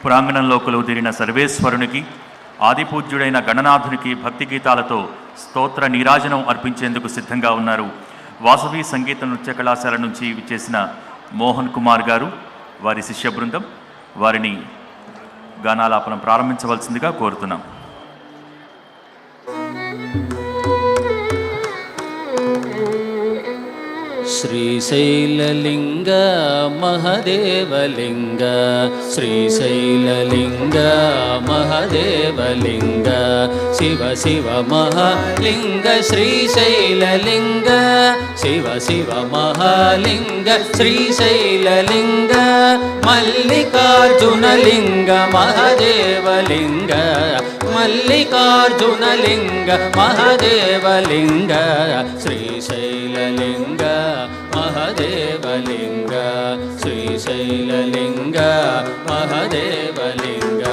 ప్రాంగణంలో కొలువుదీరిన సర్వేశ్వరునికి, ఆదిపూజ్యుడైన గణనాథునికి భక్తి గీతాలతో స్తోత్ర నీరాజనం అర్పించేందుకు సిద్ధంగా ఉన్నారు. వాసవి సంగీత నృత్య కళాశాల నుంచి విచ్చేసిన మోహన్ కుమార్ గారు, వారి శిష్య బృందం, వారిని గానాలాపనం ప్రారంభించవలసిందిగా కోరుతున్నాం. శ్రీశైలలింగ మహదేవలింగ, శ్రీశైలలింగ మహదేవలింగ, శివ శివ మహాలింగ శ్రీశైలలింగ, శివ శివ మహాలింగ శ్రీశైలలింగ, మల్లికార్జునలింగ మహదేవలింగ, మల్లికార్జునలింగ మహదేవలింగ, శ్రీశైలలింగ మహదేవలింగ, శ్రీశైలలింగ మహదేవలింగ.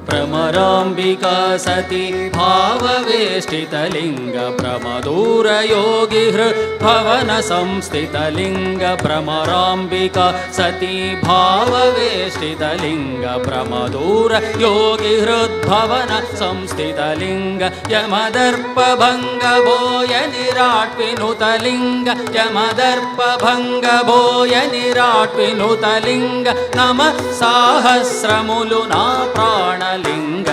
భ్రమరాంబికా సతి భావవేష్టితలింగ, భ్రమదూరయోగిహృద్భవన సంస్థితలింగ, భ్రమరాంబికా సతి భావవేష్టితలింగ, భ్రమదూరయోగిహృద్భవన సంస్థితలింగ, యమదర్పభంగభోయ నిరాట్వినుతలింగ, యమదర్పభంగభోయ నిరాట్వినుతలింగ, నమ సాహస్రములు నా ప్రాణలింగ,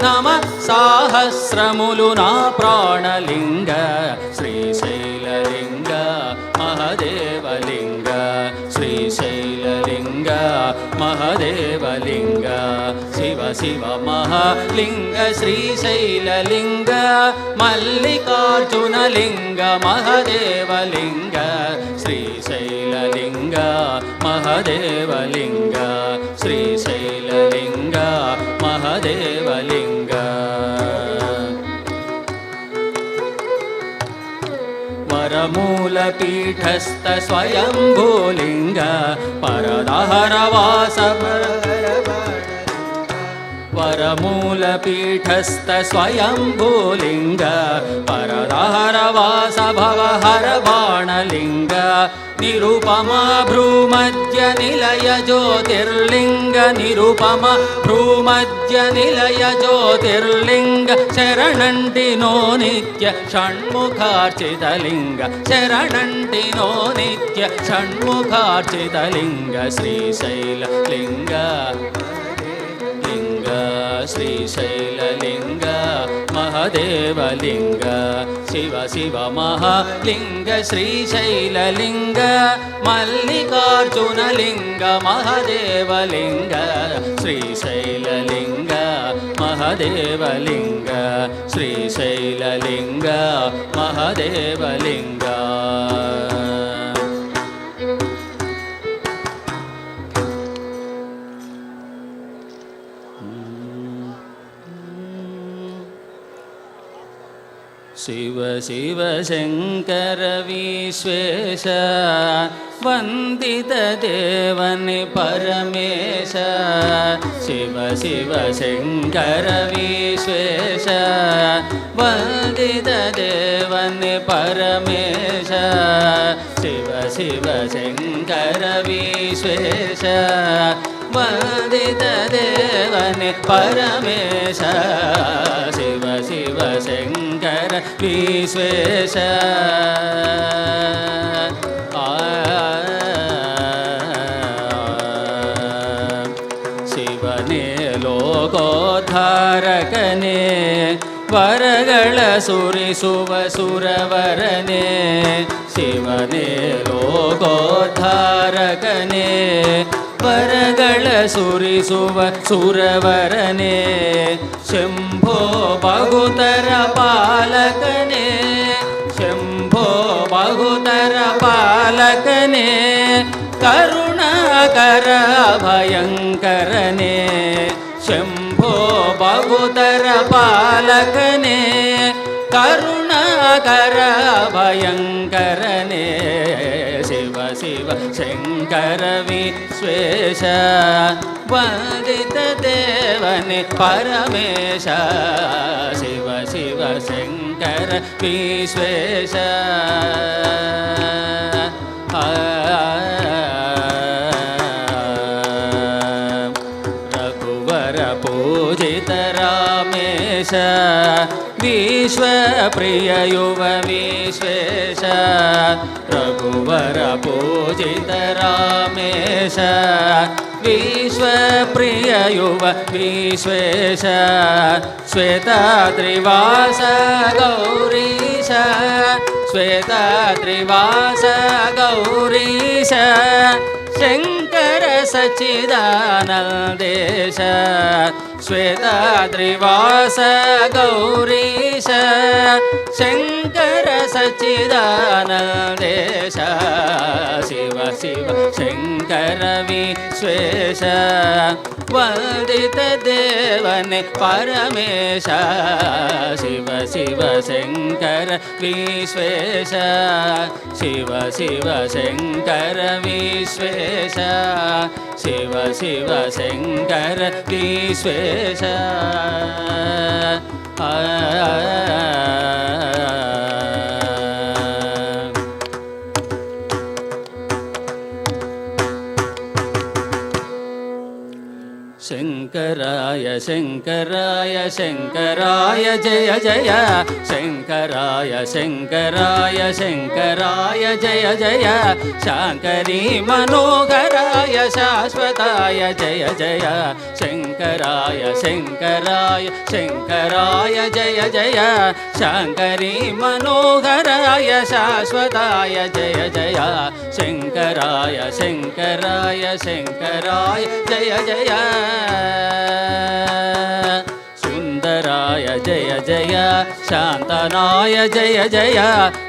నమ సాహస్రములు నా ప్రాణలింగ, శ్రీశైలలింగ మహదేవలింగ, శ్రీశైలలింగ మహదేవలింగ, శివ శివ మహాలింగ శ్రీశైలలింగ, మల్లికార్జునలింగ మహదేవలింగ, శ్రీశైలలింగ మహదేవలింగ, శ్రీశైలలింగ మహదేవలింగ. వరమూలపీఠస్థ స్వయంభూలింగ, పరదహరవాస వరమూలపీఠస్థ స్వయంభూలింగ, పరదహరవాస భవహర బాణలింగ, నిరుపమా భ్రూమధ్య నిలయ జ్యోతిర్లింగ, నిరుపమా భ్రూమధ్య నిలయ జ్యోతిర్లింగ, శరణంటినో నిత్య షణ్ముఖార్చితలింగ, శరణంటినో నిత్య షణ్ముఖార్చితలింగ, శ్రీశైలలింగ శ్రీశైలలింగ మహదేవలింగ, శివ శివ మహాలింగ శ్రీశైలలింగ, మల్లికార్జునలింగ మహదేవలింగ, శ్రీశైలలింగ మహదేవలింగ, శ్రీశైలలింగ మహదేవలింగ. శివ శివ శంకర విశ్వేశ, వందిత దేవని పరమేశ, శివ శివ శంకర విశ్వేశ, వందిత దేవని పరమేశ, శివ శివ శంకర విశ్వేశ, వందిత దేవని పరమేశ, శివ శివ శంకర విశ్వేశ. శివనే ಲೋಕೋದ್ಧಾರಕನೇ, ವರಗಳ ಸುರಿಸುವ ಸುರವರನೇ, ಶಿವನೇ ಲೋಕೋದ್ಧಾರಕನೇ, ವರಗಳ ಸುರಿಸುವ ಸುರವರನೇ, ಶಂಭೋ ಬಹುತರ ಪಾಲಕನೇ, ಶಂಭೋ ಬಹುತರ ಪಾಲಕನೇ, ಕರುಣಾಕರ ಭಯಂಕರನೇ, ಶಂಭೋ ಬಹುತರ ಪಾಲಕನೇ, ಕರುಣಾಕರ ಭಯಂಕರನೇ, ಶಿವ ಶಿವ ಶಂಕರ ವಿಶ್ವೇಶ, ವಂದಿತ ದೇವನೇ ಪರಮೇಶ, ಶಿವ ಶಿವ ಶಂಕರ ವಿಶ್ವೇಶ. विश्वप्रिय युव विश्वेश रघुवर पूजित रामेश विश्वप्रिय युव विश्वेश श्वेताद्रिवास गौरीश श्वेताद्रिवास गौरीश शंकर सच्चिदानंदेश श्वेताद्रिवास गौरीश शंकर सच्चिदानंदेश शिव शिव शंकर विश्वेश वंदित देवन परमेश शिव शिव शंकर विश्वेश शिव शिव शंकर विश्वेश शिव शिव शंकर विश्वेश शंकराय शंकराय शंकराय जय जय शंकराय शंकराय शंकराय जय जय शांकरी मनोहराय शाश्वताय जय जय शंकराय शंकराय शंकराय जय जय शांकरी मनोहराय शाश्वताय जय जय शंकराय शंकराय शंकराय जय जय सुंदराय जय जय शांतनाय जय जय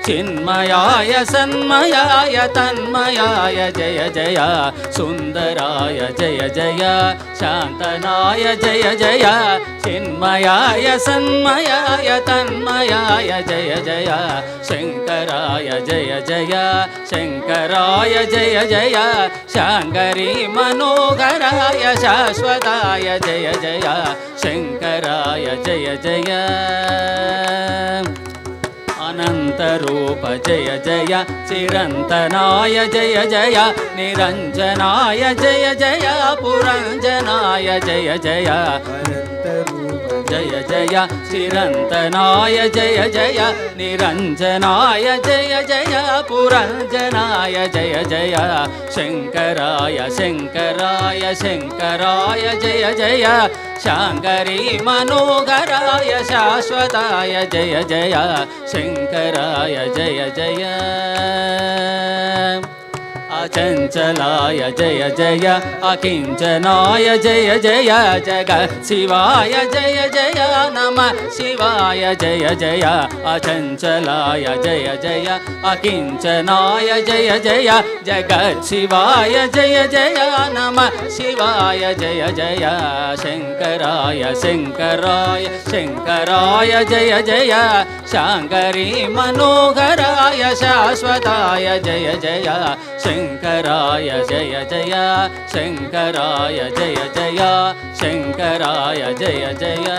चिन्मयाय सन्मयाय तन्मयाय जय जय सुंदराय जय जय शांतनाय जय जय चिन्मयाय सन्मयाय तन्मयाय जय जय शंकराय जय जय शंकराय जय जय शांकरी मनोहराय शाश्वताय जय जय शंकराय जय जय अनंतरूप जय जय चिरंतनाय जय जय निरंजनाय जय जय पुरंजनाय जय जय जय जय चिरंतनाय जय जय निरंजनाय जय जय पुरंजनाय जय जय शंकराय शंकराय शंकराय जय जय शांकरी मनोहराय शाश्वताय जय जय शंकराय जय जय अचंचलाय जय जय अकिंचनाय जय जय जगत् शिवाय जय जय नमः शिवाय जय जय अचंचलाय जय जय अकिंचनाय जय जय जगत् शिवाय जय जय नमः शिवाय जय जय शंकराय शंकराय शंकराय जय जय शांकरी मनोहराय शाश्वताय जय जय शंकराय जय जय शंकराय जय जय शंकराय जय जय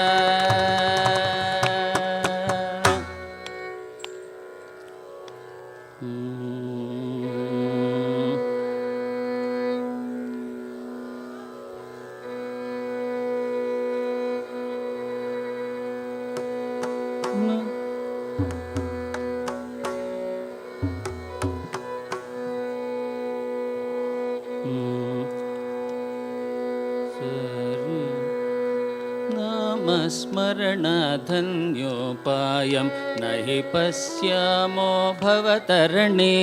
नामस्मरणधन्योपायं नहि पश्यामो भवतरणे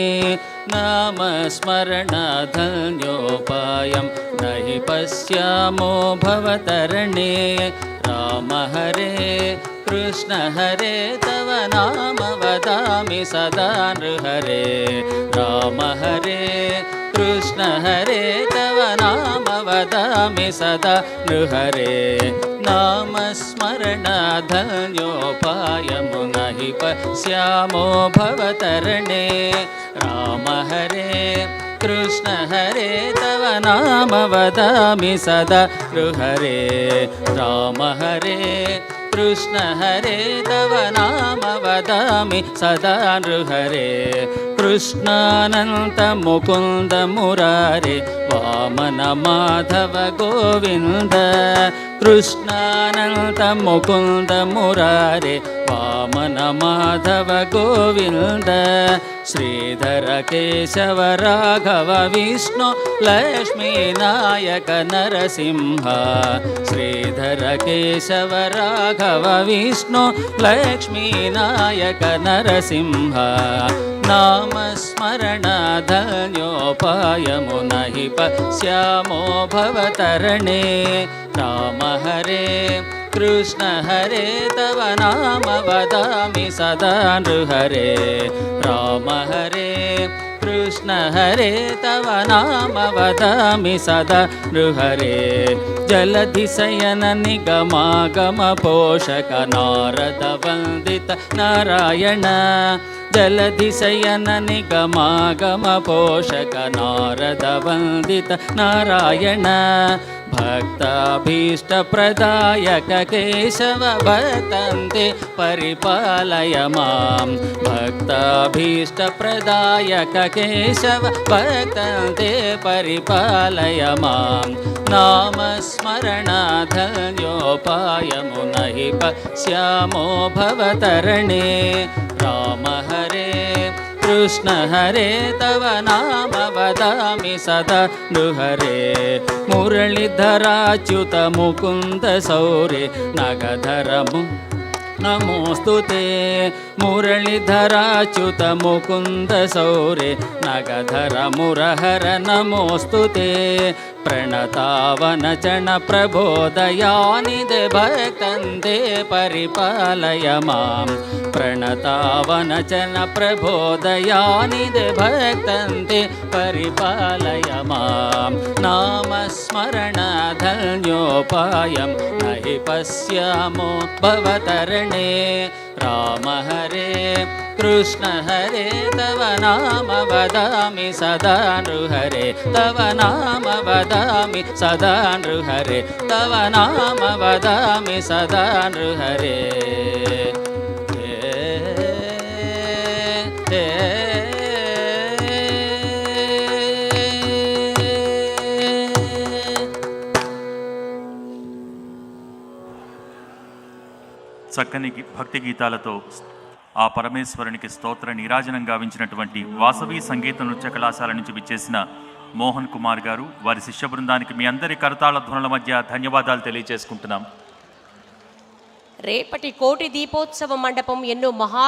नामस्मरणधन्योपायं नहि पश्यामो भवतरणे राम हरे कृष्ण हरे तव नाम वदामि सदा नृहरे राम हरे कृष्ण हरे तव नाम वदामि सदा नृहरे नामस्मरणधन्योपायं नहि पश्यामो भवतरणे राम हरे कृष्ण हरे तव नाम वदामि सदा नृहरे राम हरे कृष्ण हरे तव नाम वदामि सदा नृहरे कृष्णानन्त मुकुन्द मुरारे वामन माधव गोविन्द कृष्णानन्त मुकुन्द मुरारे वामन माधव गोविन्द श्रीधर केशव राघव विष्णु लक्ष्मी नायक नरसिंह श्रीधर केशव राघव विष्णु लक्ष्मी नायक नरसिंह नामस्मरणधन्योपायमु नहि पश्यामो भवतरणे राम हरे कृष्ण हरे तव नाम वदामि सदा नृहरे राम हरे कृष्ण हरे तव नाम वदामि सदा नृहरे जलधिशयन निगमागम पोषक नारद वन्दित नारायण जलधिशयन निगमागम पोषक नारद वन्दित नारायण भक्ताभीष्टप्रदायक केशव भक्तन्ते परिपालय मां भक्ताभीष्टप्रदायक केशव भक्तन्ते परिपालय मां नामस्मरणाधन्योपायमु नहि पश्यामो भवतरणे राम हरे कृष्ण हरे तव नाम वदामि सदा नृहरे मुरलीधराच्युत मुकुन्द सौरे नगधर नमोऽस्तु ते मुरलीधराच्युत मुकुन्द सौरे नगधर मुरहर नमोऽस्तु ते प्रणतावनचन प्रबोधयानिधे भक्तन्ते परिपालय मां प्रणतावनचन प्रबोधयानिधे भक्तन्ते परिपालय मां नामस्मरणधन्योपायं नहि पश्यामो भवतरणे राम हरे कृष्ण हरे तव नाम वदामि सदा नृहरे तव नाम वदामि सदा नृहरे तव नाम वदामि सदा नृहरे చక్కని భక్తి గీతాలతో ఆ పరమేశ్వరునికి స్తోత్ర నీరాజనం గావించినటువంటి వాసవి సంగీత నృత్య కళాశాల నుంచి విచ్చేసిన మోహన్ కుమార్ గారు వారి శిష్య బృందానికి మీ అందరి కరతాళ ధ్వనుల మధ్య ధన్యవాదాలు తెలియజేసుకుంటున్నాం. రేపటి కోటి దీపోత్సవ మండపం ఎన్నో మహా